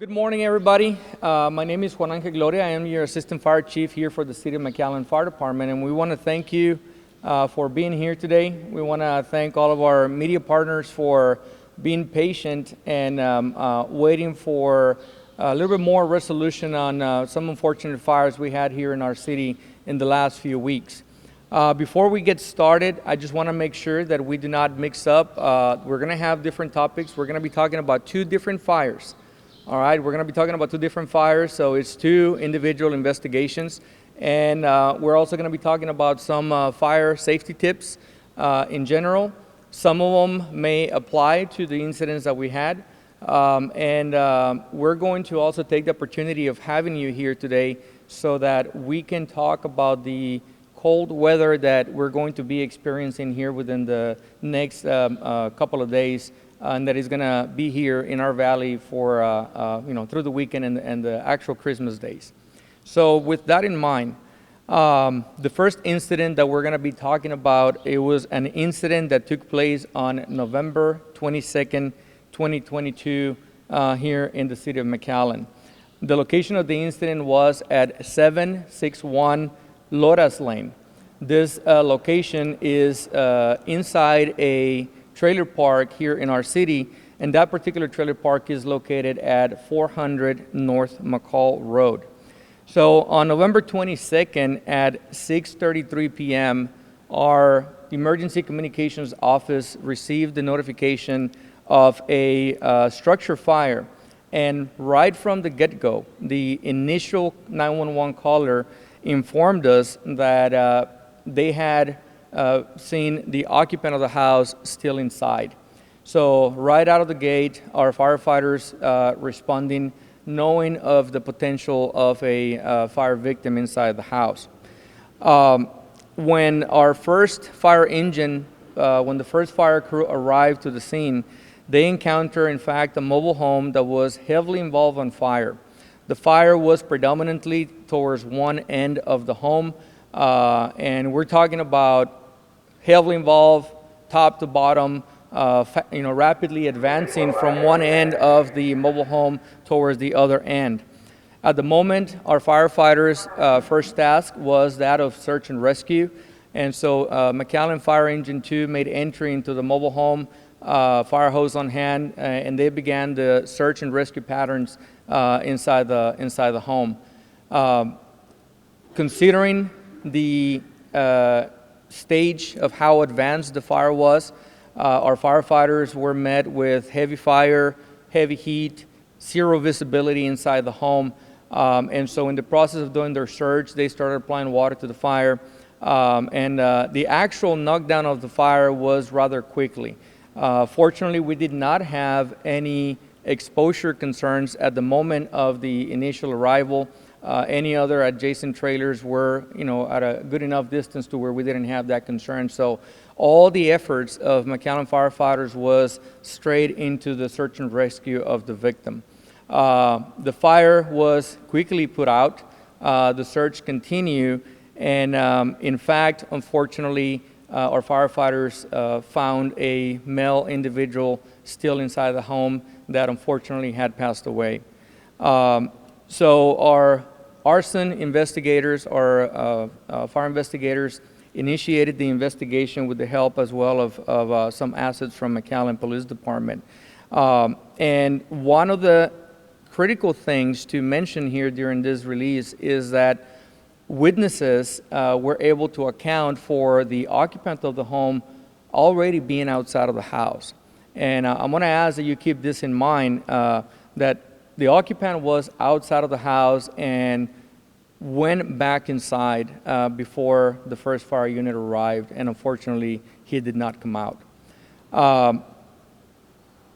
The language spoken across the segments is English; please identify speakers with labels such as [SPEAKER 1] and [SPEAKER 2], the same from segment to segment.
[SPEAKER 1] Good morning, everybody. My name is Juan Angel Gloria. I am your Assistant Fire Chief here for the City of McAllen Fire Department, and we want to thank you for being here today. We want to thank all of our media partners for being patient and waiting for a little bit more resolution on some unfortunate fires we had here in our city in the last few weeks. Before we get started, I just want to make sure that we do not mix up. We're going to have different topics. We're going to be talking about two different fires. All right, we're going to be talking about two different fires, so it's two individual investigations. And we're also going to be talking about some fire safety tips in general. Some of them may apply to the incidents that we had. We're going to also take the opportunity of having you here today so that we can talk about the cold weather that we're going to be experiencing here within the next couple of days. And that is going to be here in our valley for, through the weekend and the actual Christmas days. So with that in mind, the first incident that we're going to be talking about, it was an incident that took place on November 22nd, 2022, here in the city of McAllen. The location of the incident was at 761 Loras Lane. This location is inside a trailer park here in our city, and that particular trailer park is located at 400 North McCall Road. So on November 22nd at 6:33 p.m., our emergency communications office received the notification of a structure fire, and right from the get-go, the initial 911 caller informed us that they had seen the occupant of the house still inside. So right out of the gate, our firefighters responding, knowing of the potential of a fire victim inside the house. When our first fire engine, when the first fire crew arrived to the scene, they encountered, in fact, a mobile home that was heavily involved on fire. The fire was predominantly towards one end of the home, and we're talking about heavily involved, top to bottom, rapidly advancing from one end of the mobile home towards the other end. At the moment, our firefighters' first task was that of search and rescue, and so McAllen Fire Engine 2 made entry into the mobile home, fire hose on hand, and they began the search and rescue patterns inside the home. Considering the stage of how advanced the fire was, our firefighters were met with heavy fire, heavy heat, zero visibility inside the home, and so in the process of doing their search, they started applying water to the fire, and the actual knockdown of the fire was rather quickly. Fortunately, we did not have any exposure concerns at the moment of the initial arrival. Any other adjacent trailers were, at a good enough distance to where we didn't have that concern. So all the efforts of McAllen firefighters was straight into the search and rescue of the victim. The fire was quickly put out. The search continued, and in fact, unfortunately, our firefighters found a male individual still inside the home that unfortunately had passed away. So our arson investigators, or fire investigators, initiated the investigation with the help as well of some assets from McAllen Police Department. And one of the critical things to mention here during this release is that witnesses were able to account for the occupant of the home already being outside of the house. And I'm going to ask that you keep this in mind, that the occupant was outside of the house and went back inside before the first fire unit arrived, and unfortunately, he did not come out.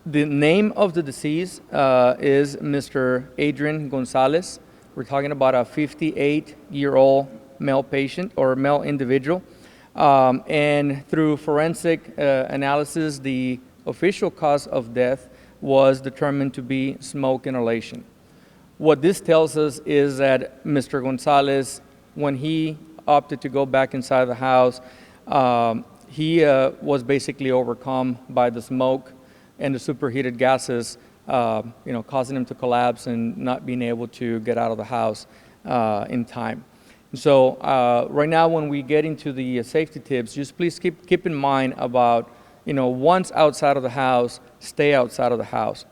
[SPEAKER 1] The name of the deceased is Mr. Adrian Gonzalez. We're talking about a 58-year-old male patient or male individual. And through forensic analysis, the official cause of death was determined to be smoke inhalation. What this tells us is that Mr. Gonzalez, when he opted to go back inside the house, he was basically overcome by the smoke and the superheated gases causing them to collapse and not being able to get out of the house in time. So right now, when we get into the safety tips, just please keep in mind about, once outside of the house, stay outside of the house.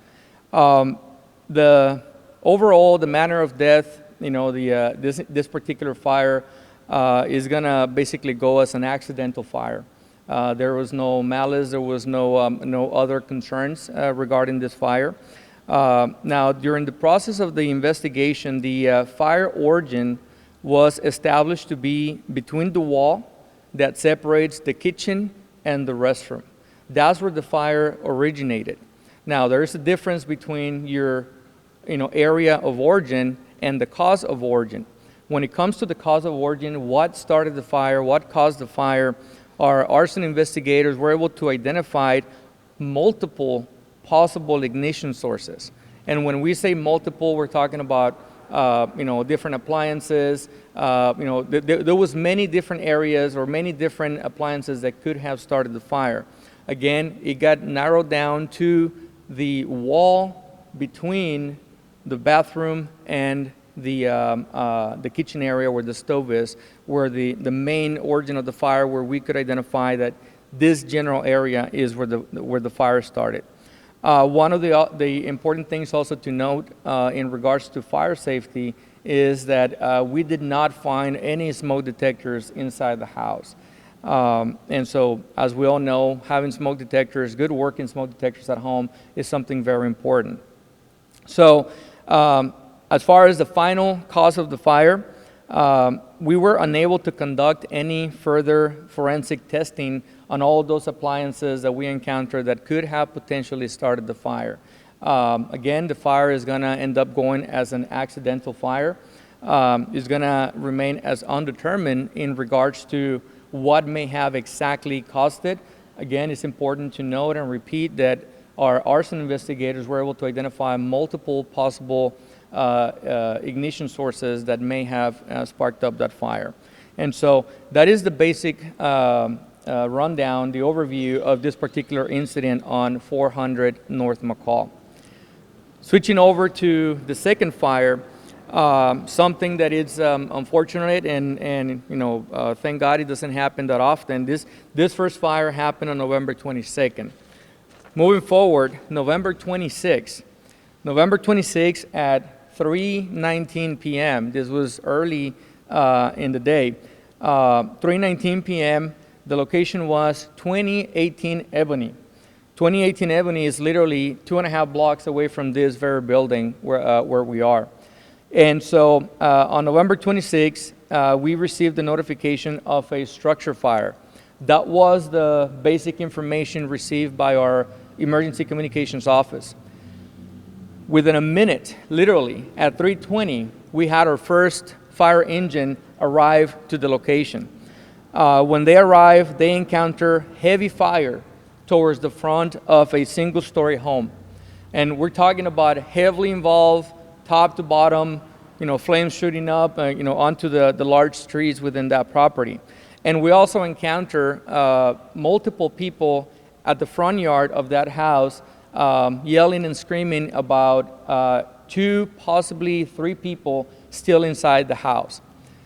[SPEAKER 1] The overall, the manner of death, this particular fire is gonna basically go as an accidental fire. There was no malice, there was no other concerns regarding this fire. Now, during the process of the investigation, the fire origin was established to be between the wall that separates the kitchen and the restroom. That's where the fire originated. Now, there is a difference between your area of origin and the cause of origin. When it comes to the cause of origin, what started the fire, what caused the fire, our arson investigators were able to identify multiple possible ignition sources. And when we say multiple, we're talking about different appliances. There was many different areas or many different appliances that could have started the fire. Again, it got narrowed down to the wall between the bathroom and the kitchen area where the stove is, where the main origin of the fire, where we could identify that this general area is where the fire started. One of the important things also to note in regards to fire safety is that we did not find any smoke detectors inside the house. And so, as we all know, having smoke detectors, good working smoke detectors at home is something very important. So, as far as the final cause of the fire, we were unable to conduct any further forensic testing on all those appliances that we encountered that could have potentially started the fire. Again, the fire is going to end up going as an accidental fire. It's going to remain as undetermined in regards to what may have exactly caused it. Again, it's important to note and repeat that our arson investigators were able to identify multiple possible ignition sources that may have sparked up that fire. And so that is the basic rundown, the overview of this particular incident on 400 North McCall. Switching over to the second fire, something that is unfortunate and thank God it doesn't happen that often. This first fire happened on November 22nd. Moving forward, November 26th at 3:19 p.m. This was early in the day. 3:19 p.m. The location was 2018 Ebony. 2018 Ebony is literally 2.5 blocks away from this very building where we are. And so on November 26th, we received the notification of a structure fire. That was the basic information received by our emergency communications office. Within a minute, literally, at 3:20, we had our first fire engine arrive to the location. When they arrived, they encounter heavy fire towards the front of a single-story home. And we're talking about heavily involved, top to bottom, flames shooting up, onto the large trees within that property. And we also encounter multiple people at the front yard of that house yelling and screaming about 2, possibly 3 people still inside the house.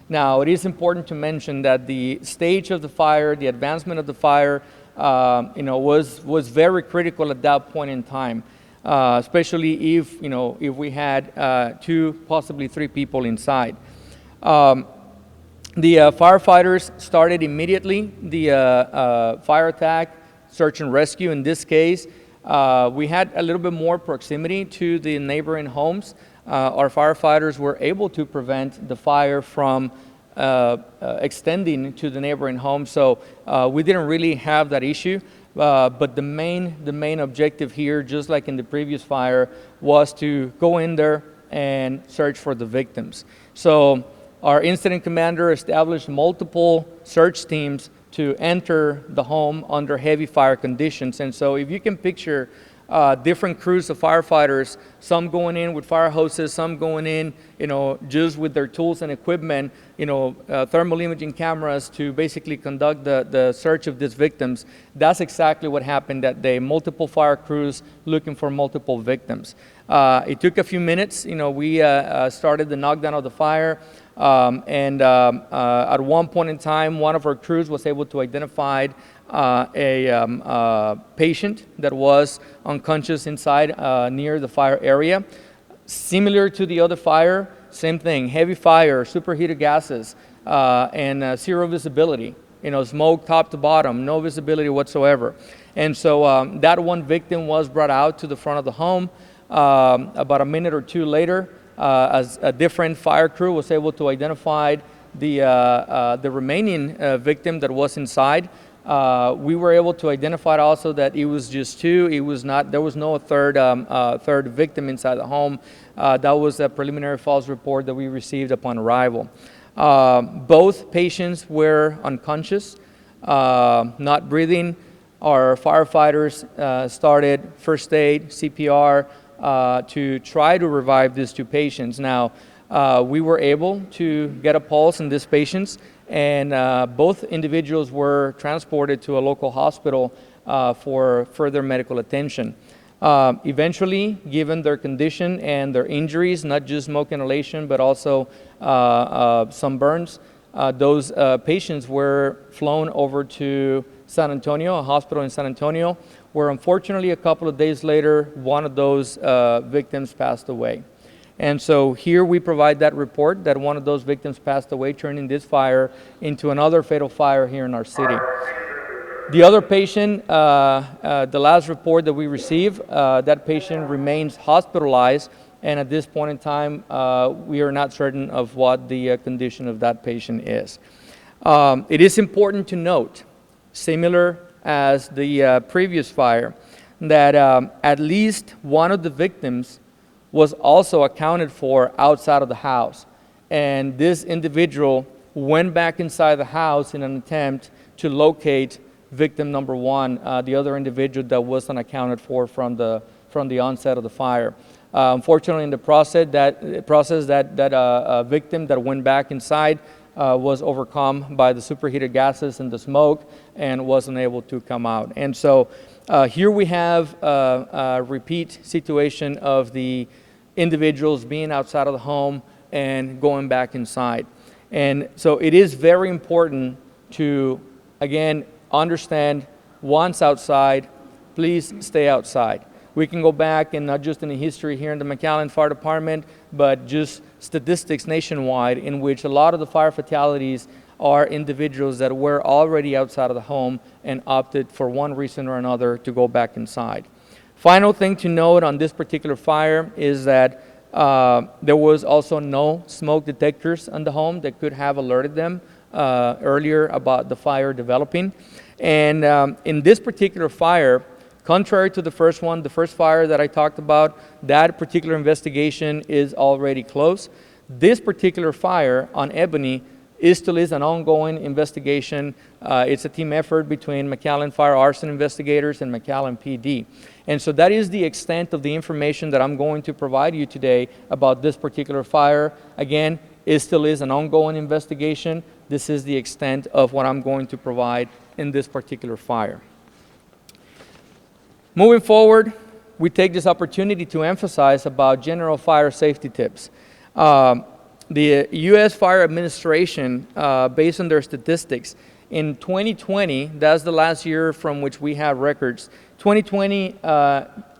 [SPEAKER 1] Now, it is important to mention that the stage of the fire, the advancement of the fire, was very critical at that point in time, especially if we had 2, possibly 3 people inside. The firefighters started immediately the fire attack, search and rescue. In this case, we had a little bit more proximity to the neighboring homes. Our firefighters were able to prevent the fire from extending to the neighboring homes, so we didn't really have that issue. But the main objective here, just like in the previous fire, was to go in there and search for the victims. So our incident commander established multiple search teams to enter the home under heavy fire conditions. And so if you can picture different crews of firefighters, some going in with fire hoses, some going in, just with their tools and equipment, thermal imaging cameras to basically conduct the search of these victims. That's exactly what happened that day. Multiple fire crews looking for multiple victims. It took a few minutes. We started the knockdown of the fire. And at one point in time, one of our crews was able to identify a patient that was unconscious inside near the fire area. Similar to the other fire, same thing, heavy fire, superheated gases, and zero visibility. Smoke top to bottom, no visibility whatsoever. And so that one victim was brought out to the front of the home. About a minute or two later, as a different fire crew was able to identify the remaining victim that was inside. We were able to identify also that it was just two. There was no third victim inside the home. That was a preliminary false report that we received upon arrival. Both patients were unconscious, not breathing. Our firefighters started first aid, CPR, to try to revive these two patients. Now, we were able to get a pulse in these patients, and both individuals were transported to a local hospital for further medical attention. Eventually, given their condition and their injuries, not just smoke inhalation, but also some burns, those patients were flown over to San Antonio, a hospital in San Antonio, where unfortunately a couple of days later, one of those victims passed away. And so here we provide that report that one of those victims passed away, turning this fire into another fatal fire here in our city. The other patient, the last report that we received, that patient remains hospitalized, and at this point in time, we are not certain of what the condition of that patient is. It is important to note, similar as the previous fire, that at least one of the victims was also accounted for outside of the house. And this individual went back inside the house in an attempt to locate victim number one, the other individual that was unaccounted for from the onset of the fire. Unfortunately, in the process, that victim that went back inside was overcome by the superheated gases and the smoke and was unable to come out. And so here we have a repeat situation of the individuals being outside of the home and going back inside. And so it is very important to, again, understand once outside, please stay outside. We can go back, and not just in the history here in the McAllen Fire Department, but just statistics nationwide in which a lot of the fire fatalities are individuals that were already outside of the home and opted for one reason or another to go back inside. Final thing to note on this particular fire is that there was also no smoke detectors on the home that could have alerted them earlier about the fire developing. And in this particular fire, contrary to the first one, the first fire that I talked about, that particular investigation is already closed. This particular fire on Ebony still is an ongoing investigation. It's a team effort between McAllen Fire Arson investigators and McAllen PD. And so that is the extent of the information that I'm going to provide you today about this particular fire. Again, it still is an ongoing investigation. This is the extent of what I'm going to provide in this particular fire. Moving forward, we take this opportunity to emphasize about general fire safety tips. The U.S. Fire Administration, based on their statistics, in 2020, that's the last year from which we have records, 2020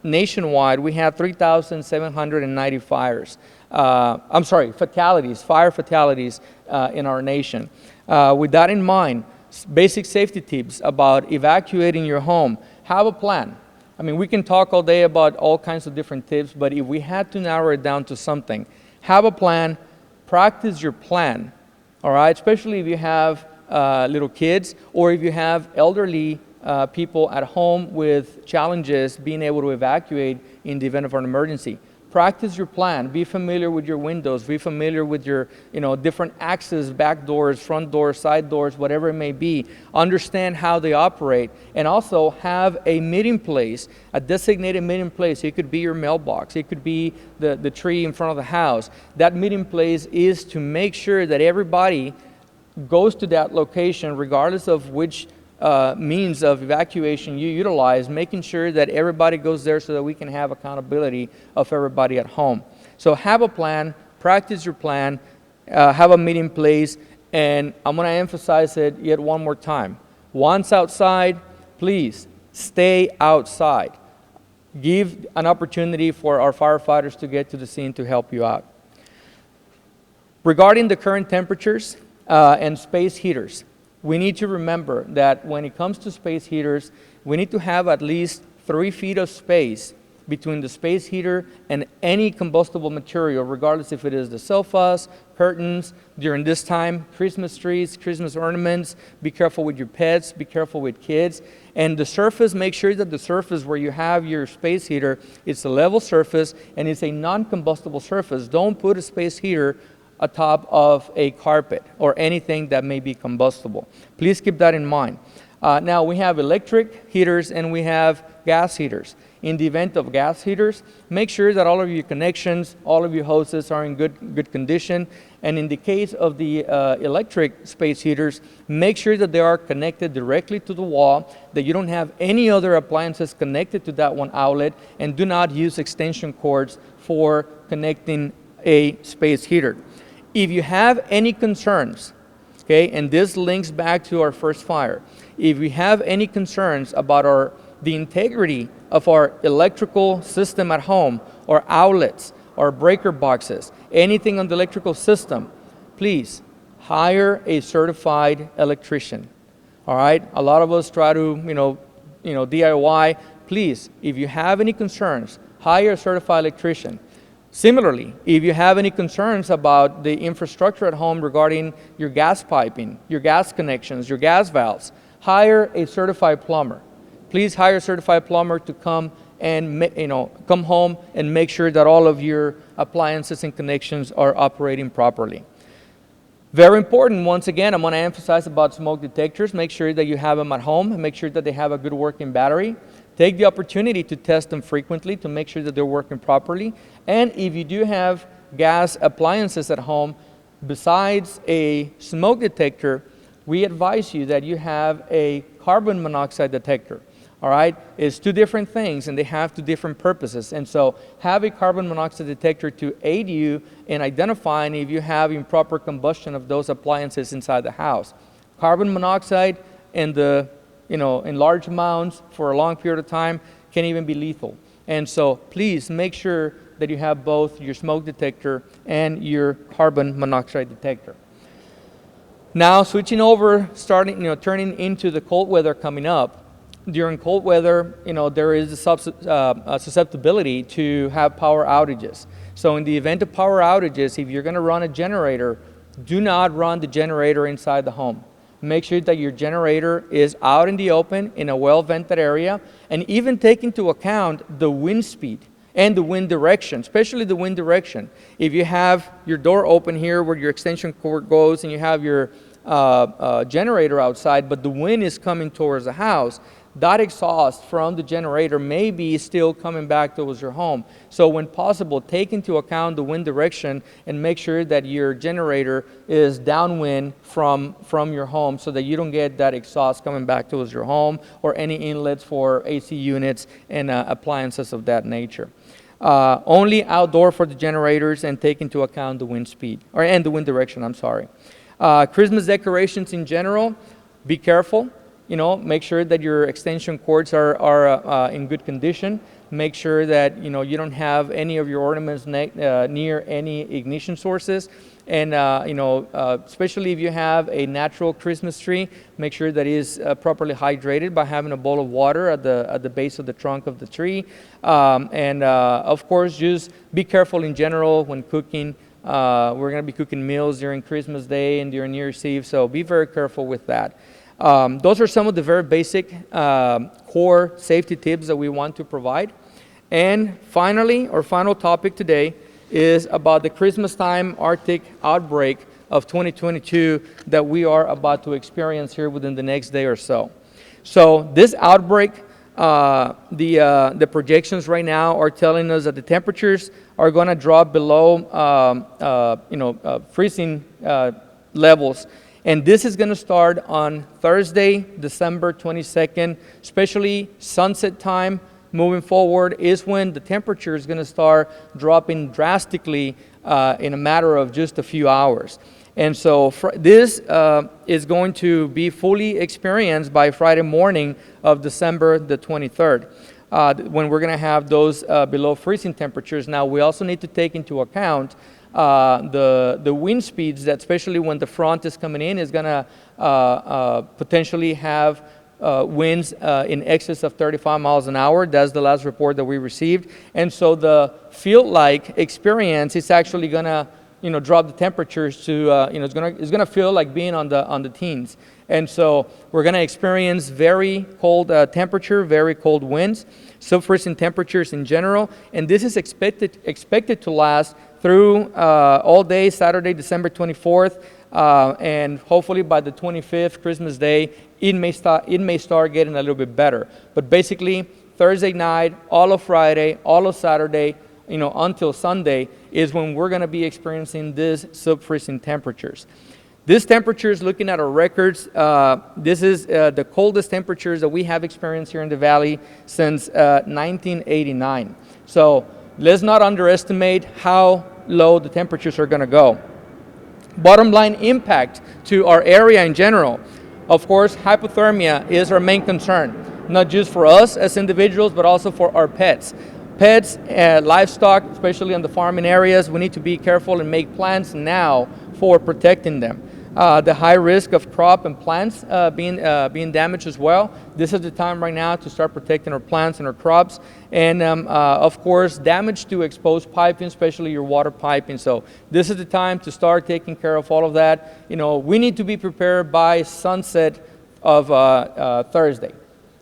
[SPEAKER 1] nationwide, we had 3,790 fires. Fatalities, fire fatalities in our nation. With that in mind, basic safety tips about evacuating your home. Have a plan. I mean, we can talk all day about all kinds of different tips, but if we had to narrow it down to something, have a plan, practice your plan, all right? Especially if you have little kids or if you have elderly people at home with challenges being able to evacuate in the event of an emergency. practice your plan. Be familiar with your windows. Be familiar with your, different access, back doors, front doors, side doors, whatever it may be. Understand how they operate, and also have a meeting place, a designated meeting place. It could be your mailbox. It could be the tree in front of the house. That meeting place is to make sure that everybody goes to that location, regardless of which means of evacuation you utilize, making sure that everybody goes there so that we can have accountability of everybody at home. So have a plan, practice your plan, have a meeting place, and I'm going to emphasize it yet one more time. Once outside, please stay outside. Give an opportunity for our firefighters to get to the scene to help you out. Regarding the current temperatures and space heaters, we need to remember that when it comes to space heaters, we need to have at least 3 feet of space between the space heater and any combustible material, regardless if it is the sofas, curtains. During this time, Christmas trees, Christmas ornaments. Be careful with your pets. Be careful with kids. And the surface, make sure that the surface where you have your space heater, it's a level surface and it's a non-combustible surface. Don't put a space heater atop of a carpet or anything that may be combustible. Please keep that in mind. Now we have electric heaters and we have gas heaters. In the event of gas heaters, make sure that all of your connections, all of your hoses are in good condition. And in the case of the electric space heaters, make sure that they are connected directly to the wall, that you don't have any other appliances connected to that one outlet, and do not use extension cords for connecting a space heater. If you have any concerns, okay, and this links back to our first fire, if we have any concerns about the integrity of our electrical system at home, or outlets, or breaker boxes, anything on the electrical system, please hire a certified electrician. All right, a lot of us try to, DIY. Please, if you have any concerns, hire a certified electrician. Similarly, if you have any concerns about the infrastructure at home regarding your gas piping, your gas connections, your gas valves, hire a certified plumber. Please hire a certified plumber to come and come home and make sure that all of your appliances and connections are operating properly. Very important, once again, I'm going to emphasize about smoke detectors. Make sure that you have them at home and make sure that they have a good working battery. Take the opportunity to test them frequently to make sure that they're working properly. And if you do have gas appliances at home, besides a smoke detector, we advise you that you have a carbon monoxide detector. All right, it's 2 different things and they have 2 different purposes. And so have a carbon monoxide detector to aid you in identifying if you have improper combustion of those appliances inside the house. Carbon monoxide in large amounts for a long period of time can even be lethal. And so please make sure that you have both your smoke detector and your carbon monoxide detector. Now switching over, turning into the cold weather coming up. During cold weather, there is a susceptibility to have power outages. So in the event of power outages, if you're going to run a generator, do not run the generator inside the home. Make sure that your generator is out in the open in a well-vented area, and even take into account the wind speed and the wind direction, especially the wind direction. If you have your door open here where your extension cord goes and you have your generator outside, but the wind is coming towards the house, that exhaust from the generator may be still coming back towards your home. So when possible, take into account the wind direction and make sure that your generator is downwind from your home so that you don't get that exhaust coming back towards your home or any inlets for AC units and appliances of that nature. Only outdoor for the generators, and take into account the wind speed, and the wind direction, I'm sorry. Christmas decorations in general, be careful. Make sure that your extension cords are in good condition. Make sure that you don't have any of your ornaments near any ignition sources. And especially if you have a natural Christmas tree, make sure that it is properly hydrated by having a bowl of water at the base of the trunk of the tree. Of course, just be careful in general when cooking. We're going to be cooking meals during Christmas Day and during New Year's Eve, so be very careful with that. Those are some of the very basic core safety tips that we want to provide. And finally, our final topic today is about the Christmas time Arctic outbreak of 2022 that we are about to experience here within the next day or so. So this outbreak, the projections right now are telling us that the temperatures are going to drop below freezing levels. And this is going to start on Thursday, December 22nd, especially sunset time moving forward is when the temperature is going to start dropping drastically in a matter of just a few hours. And so this is going to be fully experienced by Friday morning of December the 23rd, when we're going to have those below freezing temperatures. Now, we also need to take into account the wind speeds that, especially when the front is coming in, is going to potentially have winds in excess of 35 miles an hour. That's the last report that we received. And so the field-like experience is actually going to drop the temperatures to, it's gonna feel like being on the teens. And so we're gonna experience very cold temperature, very cold winds, sub-freezing temperatures in general, and this is expected to last through all day Saturday, December 24th, and hopefully by the 25th, Christmas Day, it may start getting a little bit better. But basically, Thursday night, all of Friday, all of Saturday, until Sunday is when we're going to be experiencing these sub-freezing temperatures. These temperatures, looking at our records, this is the coldest temperatures that we have experienced here in the valley since 1989. So let's not underestimate how low the temperatures are going to go. Bottom line impact to our area in general. Of course, hypothermia is our main concern, not just for us as individuals, but also for our pets. Pets, livestock, especially in the farming areas, we need to be careful and make plans now for protecting them. The high risk of crop and plants being damaged as well. This is the time right now to start protecting our plants and our crops. And of course, damage to exposed piping, especially your water piping. So this is the time to start taking care of all of that. We need to be prepared by sunset of Thursday.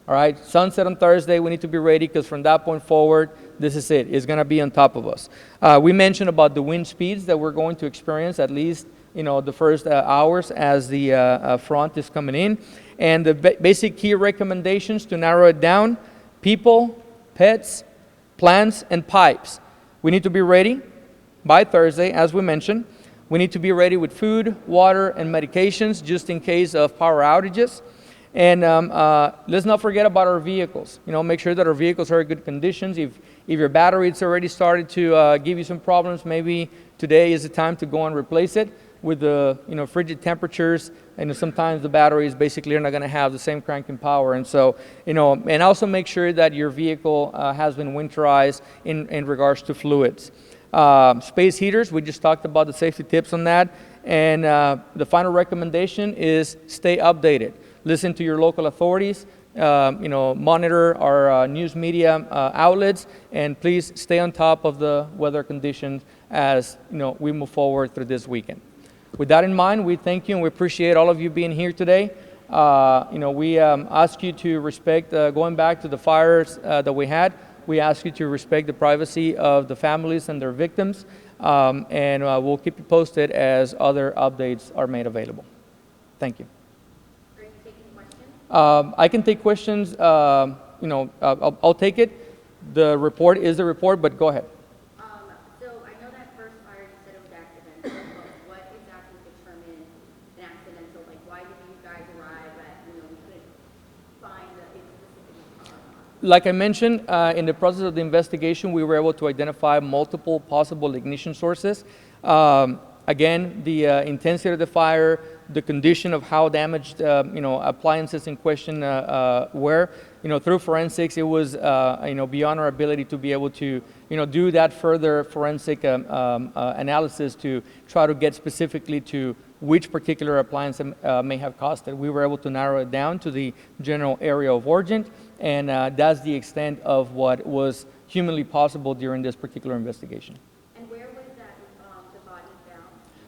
[SPEAKER 1] All right, sunset on Thursday, we need to be ready because from that point forward, this is it. It's going to be on top of us. We mentioned about the wind speeds that we're going to experience at least, the first hours as the front is coming in. And the basic key recommendations to narrow it down: people, pets, plants, and pipes. We need to be ready by Thursday, as we mentioned. We need to be ready with food, water, and medications just in case of power outages. And let's not forget about our vehicles. Make sure that our vehicles are in good conditions. If your battery has already started to give you some problems, maybe today is the time to go and replace it. With the frigid temperatures, and sometimes the batteries basically are not going to have the same cranking power. And so and also make sure that your vehicle has been winterized in regards to fluids. Space heaters, we just talked about the safety tips on that. And the final recommendation is stay updated. Listen to your local authorities, monitor our news media outlets, and please stay on top of the weather conditions as we move forward through this weekend. With that in mind, we thank you and we appreciate all of you being here today. We ask you to respect, going back to the fires that we had, we ask you to respect the privacy of the families and their victims, and we'll keep you posted as other updates are made available. Thank you. I can take questions. I'll take it. The report is the report, but go ahead.
[SPEAKER 2] So I know that first fire you said it was accidental, but what exactly determined an accidental? Like, why did you guys arrive at, we couldn't find the specific cause?
[SPEAKER 1] Like I mentioned, in the process of the investigation, we were able to identify multiple possible ignition sources. Again, the intensity of the fire, the condition of how damaged, appliances in question were. Through forensics, it was, beyond our ability to be able to, do that further forensic analysis to try to get specifically to which particular appliance may have caused it. We were able to narrow it down to the general area of origin, and that's the extent of what was humanly possible during this particular investigation.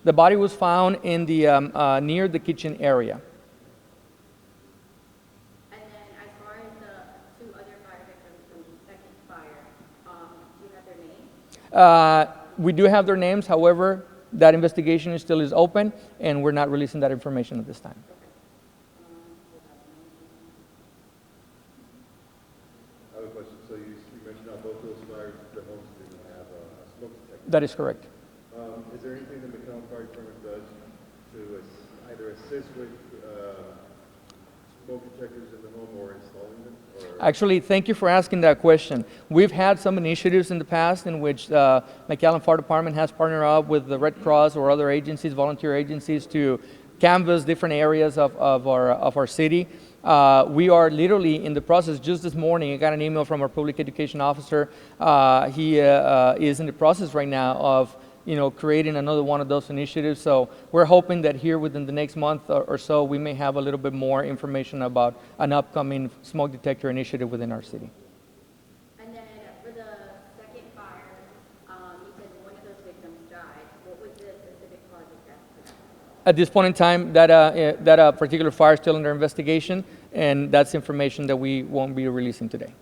[SPEAKER 1] The body was found in the near the kitchen area.
[SPEAKER 2] And then, as far as the two other fire victims from the second fire,
[SPEAKER 1] We do have their names, however, that investigation still is open, and we're not releasing that information at this time.
[SPEAKER 3] I have a question. So you mentioned on both those fires, the homes didn't have a smoke detector.
[SPEAKER 1] That is correct.
[SPEAKER 3] Is there anything the McAllen Fire Department does to either assist with smoke detectors in the home or installing them? Or?
[SPEAKER 1] Actually, thank you for asking that question. We've had some initiatives in the past in which McAllen Fire Department has partnered up with the Red Cross or other agencies, volunteer agencies, to canvass different areas of our city. We are literally in the process. Just this morning, I got an email from our public education officer. He is in the process right now of creating another one of those initiatives. So we're hoping that here within the next month or so, we may have a little bit more information about an upcoming smoke detector initiative within our city.
[SPEAKER 2] And then for the second fire, you said one of those victims died. What was the specific cause of death for that?
[SPEAKER 1] At this point in time, that particular fire is still under investigation, and that's information that we won't be releasing today.